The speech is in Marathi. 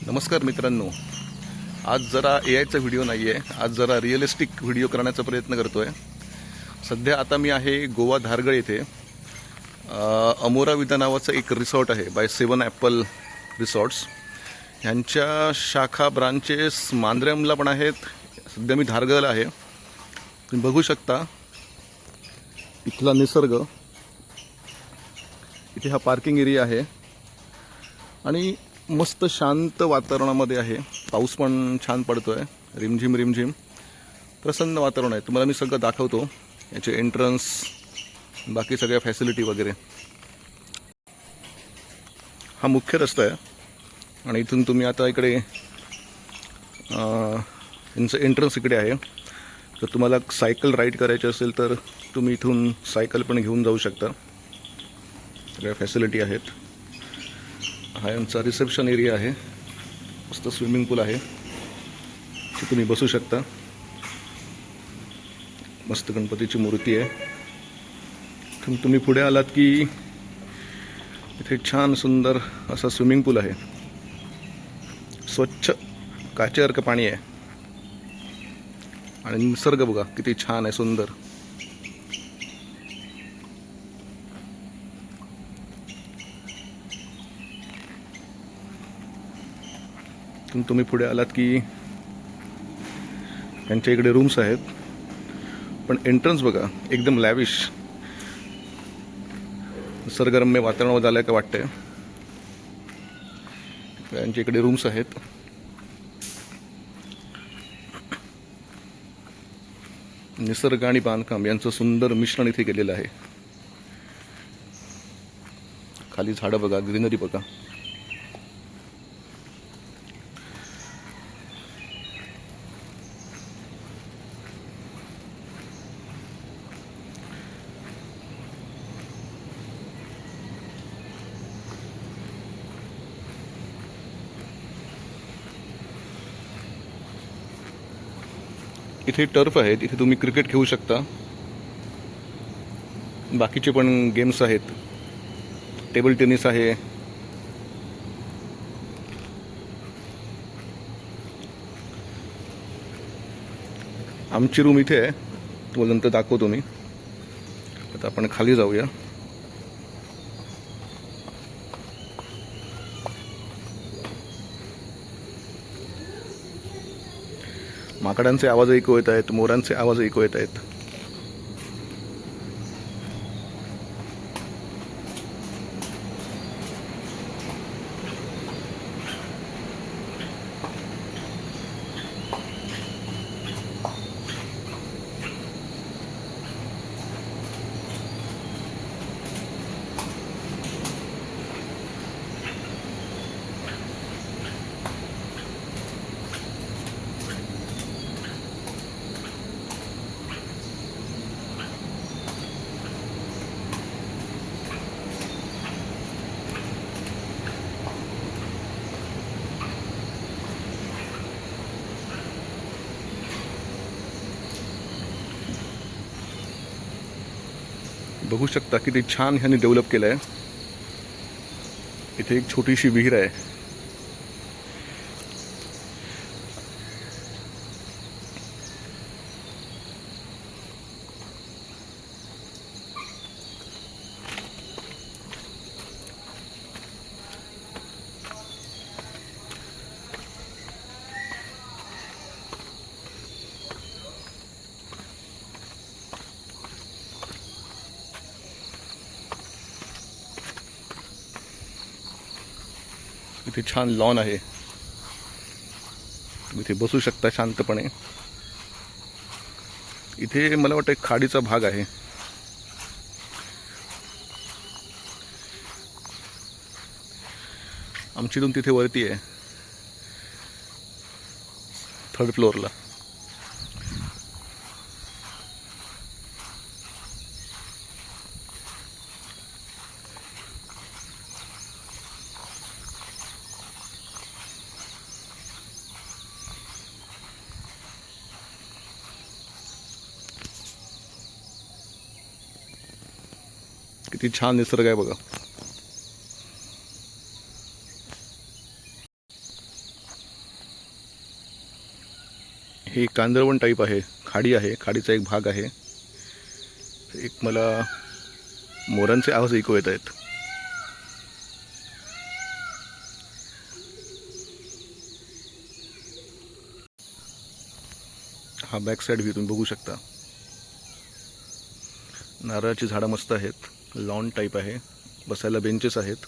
नमस्कार मित्रांनो, आज जरा AIचा व्हिडिओ नाही आहे, आज जरा रिअलिस्टिक व्हिडिओ करण्याचा प्रयत्न करतो आहे. सध्या आता मी आहे गोवा धारगळ येथे. अमोरा विदा नावाचं एक रिसॉर्ट आहे बाय 7 ॲपल रिसॉर्ट्स. ह्यांच्या शाखा ब्रांचेस मांद्र्यामला पण आहेत. सध्या मी धारगळला आहे. तुम्ही बघू शकता इथला निसर्ग. इथे हा पार्किंग एरिया आहे आणि मस्त शांत वातावरणामध्ये आहे. पाऊस पण छान पडतोय, रिमझिम रिमझिम. प्रसन्न वातावरण आहे. तुम्हाला मी सगळं दाखवतो, याचे एंट्रन्स, बाकी सगळ्या फॅसिलिटी वगैरे. हा मुख्य रस्ता आहे आणि इथून तुम्ही आता इकडे यांचं एंट्रन्स इकडे आहे. तर तुम्हाला सायकल राईड करायची असेल तर तुम्ही इथून सायकल पण घेऊन जाऊ शकता. सगळ्या फॅसिलिटी आहेत. हा यांचा रिसेप्शन एरिया आहे. मस्त स्विमिंग पूल आहे, तिथे तुम्ही बसू शकता. मस्त गणपतीची मूर्ती आहे. इथून तुम्ही पुढे आलात की इथे छान सुंदर असा स्विमिंग पूल आहे. स्वच्छ काचेसारखं पाणी आहे आणि निसर्ग बघा किती छान आहे, सुंदर. तुम्ही पुढे आलात की यांच्या इकडे रूम्स आहेत, पण एंट्रन्स बघा एकदम लॅविश. निसर्गरम्य वातावरणामध्ये आलं का वाटतंय. यांच्या इकडे रूम्स आहेत. निसर्ग आणि बांधकाम यांचं सुंदर मिश्रण इथे केलेलं आहे. खाली झाडं बघा, ग्रीनरी बघा. इथे टर्फ आहेत, इथे तुम्ही क्रिकेट खेळू शकता. बाकीचे पण गेम्स आहेत. टेबल टेनिस आहे. आमची रूम इथे आहे, तुम्हाला नंतर दाखवतो मी. आता आपण खाली जाऊया. माकडांचे आवाज ऐकू येत आहेत, मोरांचे आवाज ऐकू येत आहेत. बघू शकता किती छान ह्यांनी डेव्हलप केलं आहे. इथे एक छोटीशी विहीर आहे. इथे छान लॉन आहे, इथे बसू शकता शांतपणे. इथे मला वाटतं एक खाडीचा भाग आहे. आमची रूम तिथे वरती आहे, 3rd फ्लोअरला. किती छान निसर्ग आहे बघा. ही कांदळवन टाईप आहे, खाडी आहे, खाडीचा एक भाग आहे. एक मला मोरांचे आवाज ऐकू येत आहेत. हा बॅक साईड व्ह्यू तुम्ही बघू शकता. नारळाची झाडं मस्त आहेत, लॉन टाईप आहे, बसायला बेंचेस आहेत.